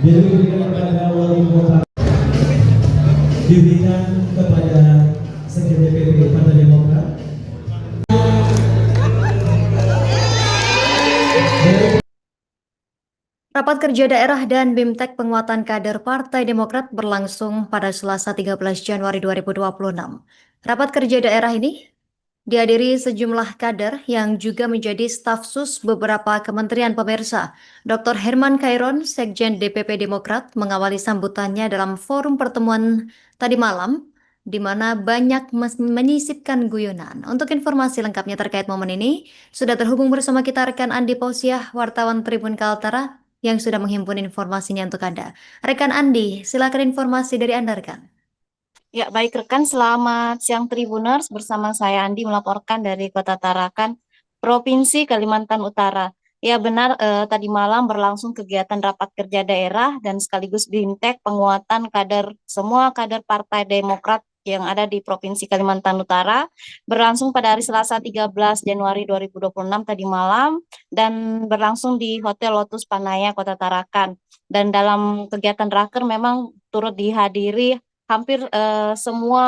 diberikan kepada wali kota, diberikan kepada Sekjen DPP Partai Demokrat. Rapat kerja daerah dan BIMTEK penguatan kader Partai Demokrat berlangsung pada Selasa 13 Januari 2026. Rapat kerja daerah ini dihadiri sejumlah kader yang juga menjadi staf sus beberapa kementerian pemirsa. Dr. Herman Khairon, Sekjen DPP Demokrat, mengawali sambutannya dalam forum pertemuan tadi malam, di mana banyak menyisipkan guyonan. Untuk informasi lengkapnya terkait momen ini, sudah terhubung bersama kita rekan Andi Pausiah, wartawan Tribun Kaltara, yang sudah menghimpun informasinya untuk Anda. Rekan Andi, silakan informasi dari Anda, rekan. Ya, baik rekan, selamat siang Tribuners. Bersama saya Andi melaporkan dari Kota Tarakan, Provinsi Kalimantan Utara. Ya benar, tadi malam berlangsung kegiatan rapat kerja daerah dan sekaligus BIMTEK penguatan semua kader Partai Demokrat yang ada di Provinsi Kalimantan Utara, berlangsung pada hari Selasa 13 Januari 2026 tadi malam dan berlangsung di Hotel Lotus Panaya, Kota Tarakan. Dan dalam kegiatan raker memang turut dihadiri hampir semua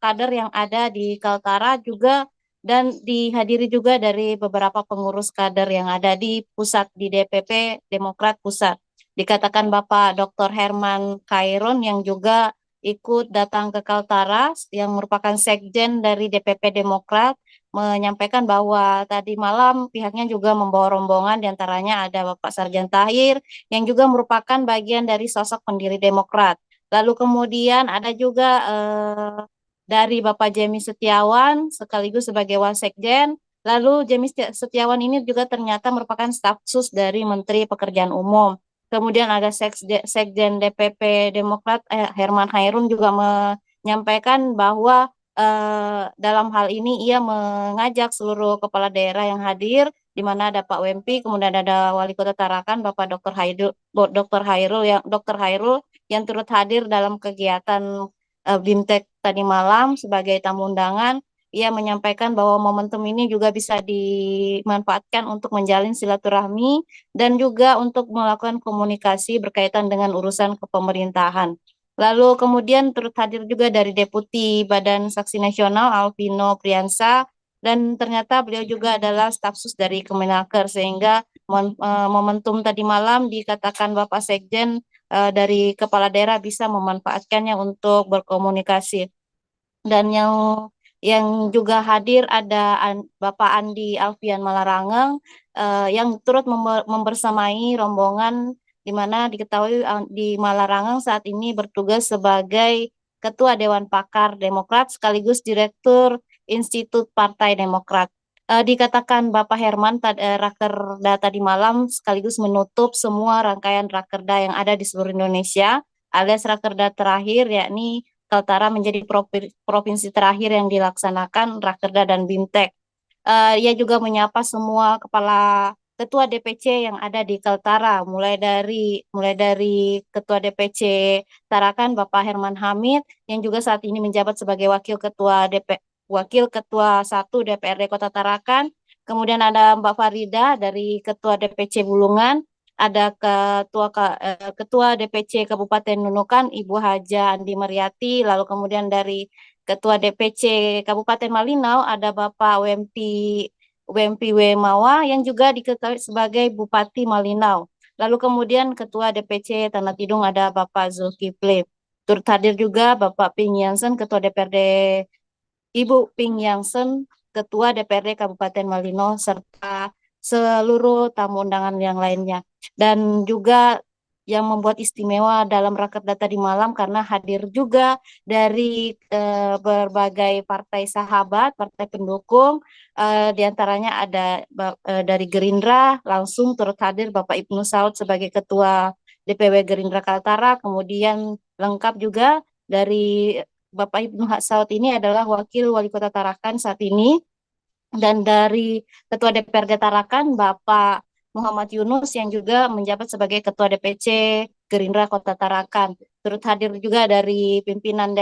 kader yang ada di Kaltara juga, dan dihadiri juga dari beberapa pengurus kader yang ada di pusat, di DPP Demokrat Pusat. Dikatakan Bapak Dr. Herman Khairon yang juga ikut datang ke Kaltara, yang merupakan sekjen dari DPP Demokrat, menyampaikan bahwa tadi malam pihaknya juga membawa rombongan, diantaranya ada Bapak Sarjan Tahir yang juga merupakan bagian dari sosok pendiri Demokrat. Lalu kemudian ada juga dari Bapak Jemi Setiawan sekaligus sebagai Wasekjen. Lalu Jemi Setiawan ini juga ternyata merupakan staf sus dari Menteri Pekerjaan Umum. Kemudian ada Sekjen DPP Demokrat Herman Hairun juga menyampaikan bahwa dalam hal ini ia mengajak seluruh kepala daerah yang hadir, di mana ada Pak Wempi, kemudian ada Wali Kota Tarakan Bapak Dr. Hairul yang turut hadir dalam kegiatan BIMTEK tadi malam sebagai tamu undangan. Ia menyampaikan bahwa momentum ini juga bisa dimanfaatkan untuk menjalin silaturahmi dan juga untuk melakukan komunikasi berkaitan dengan urusan kepemerintahan. Lalu kemudian turut hadir juga dari Deputi Badan Saksi Nasional Alvino Priyansa, dan ternyata beliau juga adalah staf sus dari Kemenaker, sehingga momentum tadi malam dikatakan Bapak Sekjen dari kepala daerah bisa memanfaatkannya untuk berkomunikasi. Dan yang juga hadir ada Bapak Andi Alfian Malarangeng yang turut membersamai rombongan, di mana diketahui di Malarangeng saat ini bertugas sebagai Ketua Dewan Pakar Demokrat sekaligus Direktur Institut Partai Demokrat. Dikatakan Bapak Herman Rakerda tadi malam sekaligus menutup semua rangkaian Rakerda yang ada di seluruh Indonesia, alias Rakerda terakhir, yakni Kaltara menjadi provinsi terakhir yang dilaksanakan Rakerda dan BIMTEK. Ia juga menyapa semua kepala ketua DPC yang ada di Kaltara, mulai dari ketua DPC Tarakan Bapak Herman Hamid yang juga saat ini menjabat sebagai Wakil Ketua 1 DPRD Kota Tarakan. Kemudian ada Mbak Farida dari Ketua DPC Bulungan, ada Ketua DPC Kabupaten Nunukan Ibu Haja Andi Mariati, lalu kemudian dari Ketua DPC Kabupaten Malinau ada Bapak Wempi Wemawa yang juga diketahui sebagai Bupati Malinau. Lalu kemudian Ketua DPC Tanah Tidung ada Bapak Zulkifli. Turut hadir juga Bapak Ping Yansen, Ketua DPRD, Ibu Ping Yansen, Ketua DPRD Kabupaten Malinau, serta seluruh tamu undangan yang lainnya. Dan juga yang membuat istimewa dalam rakerda tadi malam karena hadir juga dari berbagai partai sahabat, partai pendukung, diantaranya ada dari Gerindra, langsung turut hadir Bapak Ibnu Saud sebagai Ketua DPW Gerindra Kaltara, kemudian lengkap juga dari Bapak Ibnu Saud ini adalah Wakil Wali Kota Tarakan saat ini, dan dari Ketua DPRD Tarakan Bapak Muhammad Yunus yang juga menjabat sebagai Ketua DPC Gerindra Kota Tarakan. Turut hadir juga dari pimpinan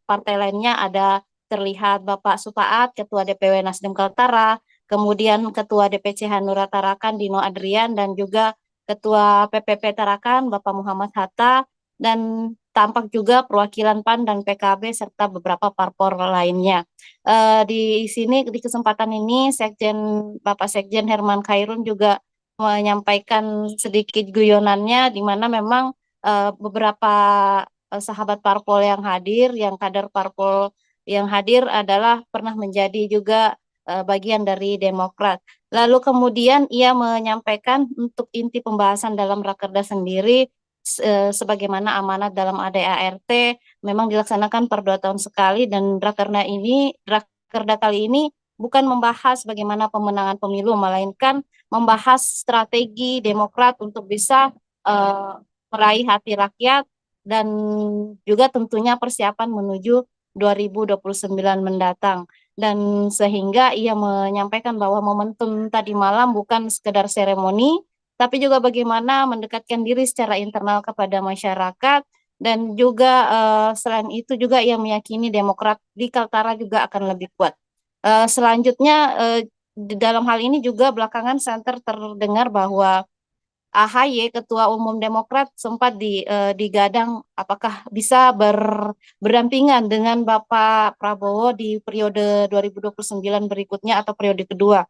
partai lainnya, ada terlihat Bapak Supaat, Ketua DPW Nasdem Kaltara, kemudian Ketua DPC Hanura Tarakan Dino Adrian, dan juga Ketua PPP Tarakan Bapak Muhammad Hatta, dan tampak juga perwakilan PAN dan PKB serta beberapa parpor lainnya. Di sini di kesempatan ini Bapak Sekjen Herman Khairun juga menyampaikan sedikit guyonannya, di mana memang beberapa sahabat parpol yang hadir, yang kader parpol yang hadir adalah pernah menjadi juga bagian dari Demokrat. Lalu kemudian ia menyampaikan untuk inti pembahasan dalam Rakerda sendiri, sebagaimana amanat dalam ADART memang dilaksanakan per 2 tahun sekali, dan Rakerda kali ini bukan membahas bagaimana pemenangan pemilu, melainkan membahas strategi Demokrat untuk bisa meraih hati rakyat, dan juga tentunya persiapan menuju 2029 mendatang. Dan sehingga ia menyampaikan bahwa momentum tadi malam bukan sekedar seremoni, tapi juga bagaimana mendekatkan diri secara internal kepada masyarakat, dan juga selain itu juga ia meyakini Demokrat di Kaltara juga akan lebih kuat. Selanjutnya di dalam hal ini juga belakangan santer terdengar bahwa AHY, Ketua Umum Demokrat, sempat digadang apakah bisa berdampingan dengan Bapak Prabowo di periode 2029 berikutnya atau periode kedua.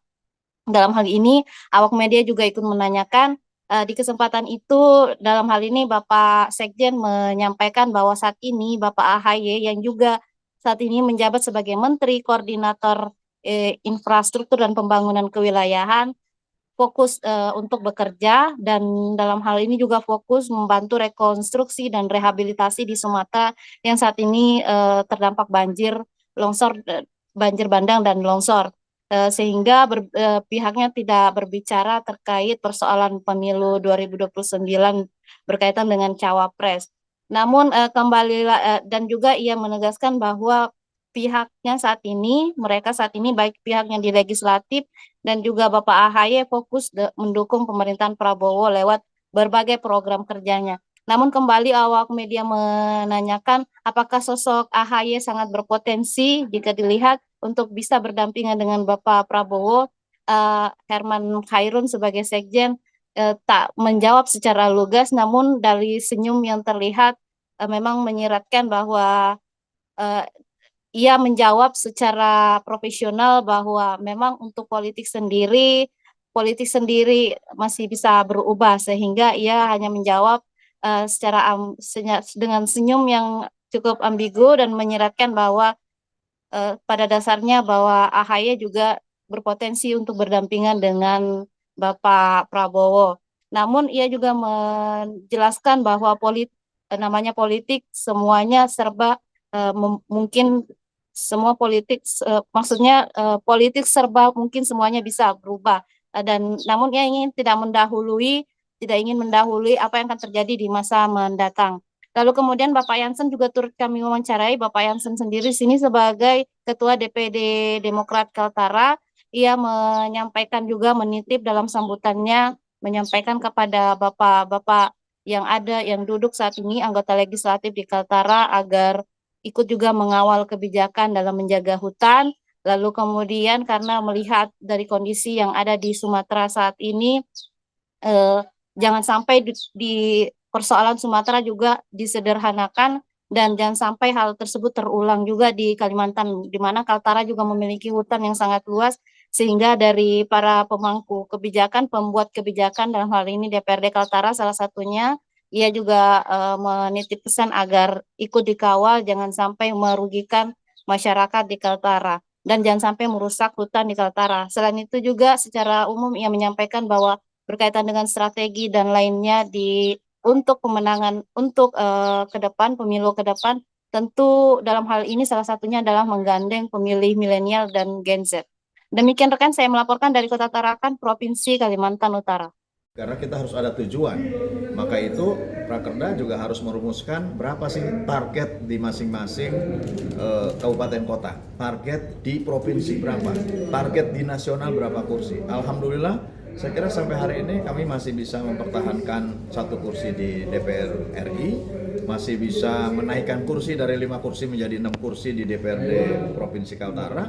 Dalam hal ini, awak media juga ikut menanyakan. Di kesempatan itu, dalam hal ini Bapak Sekjen menyampaikan bahwa saat ini Bapak AHY yang juga saat ini menjabat sebagai Menteri Koordinator Infrastruktur dan Pembangunan Kewilayahan, fokus untuk bekerja, dan dalam hal ini juga fokus membantu rekonstruksi dan rehabilitasi di Sumatera yang saat ini terdampak banjir, banjir bandang dan longsor. Sehingga pihaknya tidak berbicara terkait persoalan pemilu 2029 berkaitan dengan cawapres. Namun dan juga ia menegaskan bahwa mereka saat ini baik pihaknya di legislatif dan juga Bapak AHY fokus mendukung pemerintahan Prabowo lewat berbagai program kerjanya. Namun kembali awak media menanyakan apakah sosok AHY sangat berpotensi jika dilihat untuk bisa berdampingan dengan Bapak Prabowo. Herman Khairun sebagai Sekjen tak menjawab secara lugas, namun dari senyum yang terlihat memang menyiratkan bahwa ia menjawab secara profesional bahwa memang untuk politik sendiri masih bisa berubah, sehingga ia hanya menjawab dengan senyum yang cukup ambigu dan menyiratkan bahwa pada dasarnya bahwa AHY juga berpotensi untuk berdampingan dengan Bapak Prabowo. Namun ia juga menjelaskan bahwa namanya politik semuanya serba mungkin semua politik maksudnya politik serba mungkin semuanya bisa berubah, dan namun ia tidak ingin mendahului apa yang akan terjadi di masa mendatang. Lalu kemudian Bapak Jansen juga turut kami wawancarai. Bapak Jansen sendiri sini sebagai Ketua DPD Demokrat Kaltara, ia menyampaikan juga menitip dalam sambutannya, menyampaikan kepada bapak-bapak yang duduk saat ini anggota legislatif di Kaltara agar ikut juga mengawal kebijakan dalam menjaga hutan. Lalu kemudian karena melihat dari kondisi yang ada di Sumatera saat ini, jangan sampai di persoalan Sumatera juga disederhanakan, dan jangan sampai hal tersebut terulang juga di Kalimantan, di mana Kaltara juga memiliki hutan yang sangat luas, sehingga dari para pemangku kebijakan, pembuat kebijakan dalam hal ini DPRD Kaltara salah satunya, ia juga menitip pesan agar ikut dikawal, jangan sampai merugikan masyarakat di Kaltara dan jangan sampai merusak hutan di Kaltara. Selain itu juga secara umum ia menyampaikan bahwa berkaitan dengan strategi dan lainnya untuk pemenangan untuk ke depan, pemilu ke depan, tentu dalam hal ini salah satunya adalah menggandeng pemilih milenial dan Gen Z. Demikian rekan, saya melaporkan dari Kota Tarakan, Provinsi Kalimantan Utara. Karena kita harus ada tujuan, maka itu Rakerda juga harus merumuskan berapa sih target di masing-masing kabupaten kota, target di provinsi berapa, target di nasional berapa kursi. Alhamdulillah, saya kira sampai hari ini kami masih bisa mempertahankan 1 kursi di DPR RI, masih bisa menaikkan kursi dari 5 kursi menjadi 6 kursi di DPRD Provinsi Kaltara,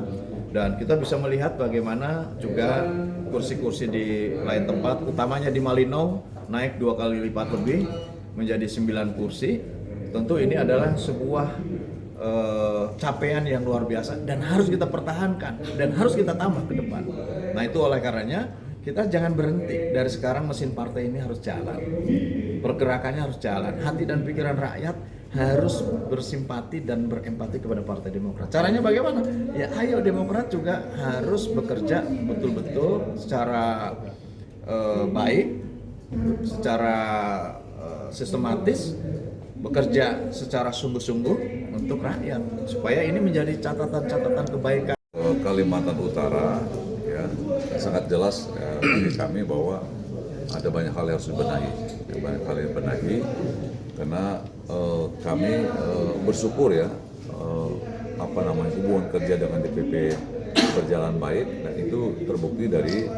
dan kita bisa melihat bagaimana juga kursi-kursi di lain tempat, utamanya di Malinau, naik 2 kali lipat lebih menjadi 9 kursi. Tentu ini adalah sebuah capaian yang luar biasa dan harus kita pertahankan dan harus kita tambah ke depan. Nah itu oleh karenanya kita jangan berhenti. Dari sekarang mesin partai ini harus jalan, pergerakannya harus jalan, hati dan pikiran rakyat harus bersimpati dan berempati kepada Partai Demokrat. Caranya bagaimana? Ya ayo Demokrat juga harus bekerja betul-betul secara baik, secara sistematis, bekerja secara sungguh-sungguh untuk rakyat supaya ini menjadi catatan-catatan kebaikan. Kalimantan Utara ya sangat jelas bagi kami bahwa ada banyak hal yang harus dibenahi, karena kami bersyukur ya hubungan kerja dengan DPP berjalan baik dan itu terbukti dari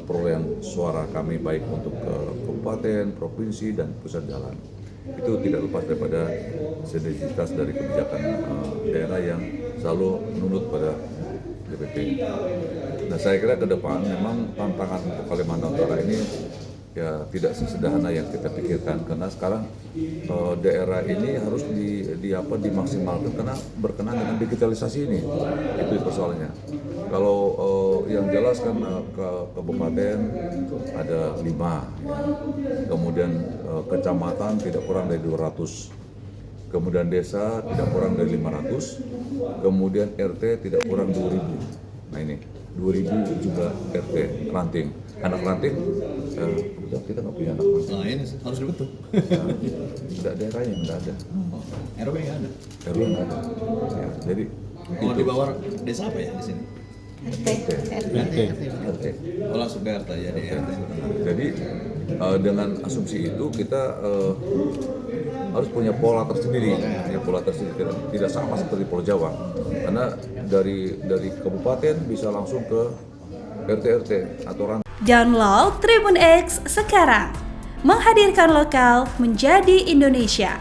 perolehan suara kami baik untuk kabupaten, provinsi dan pusat jalan. Itu tidak lepas daripada sinergitas dari kebijakan daerah yang selalu menurut pada DPP. Nah saya kira ke depan memang tantangan untuk Kalimantan Utara ini ya tidak sesederhana yang kita pikirkan, karena sekarang daerah ini harus dimaksimalkan karena berkenaan dengan digitalisasi ini. Itu persoalannya. Kalau yang jelas kan ke kabupaten ada 5, ya. Kemudian kecamatan tidak kurang dari 200, kemudian desa tidak kurang dari 500, kemudian RT tidak kurang 2.000. Nah ini 2.000 juga RT ranting. Anak ranting, kita nggak punya anak ranting. Nah ini harus dibentuk. Tidak daerahnya nggak ada. RW nggak ada. RW nggak ada. Ya, jadi Mau di bawah desa apa ya di sini? RT. Oh langsung ke RT ya di RT. Jadi dengan asumsi itu kita harus punya pola tersendiri, tidak sama seperti Pulau Jawa, karena dari kabupaten bisa langsung ke RT atau ranting. Download Tribun X sekarang, menghadirkan lokal menjadi Indonesia.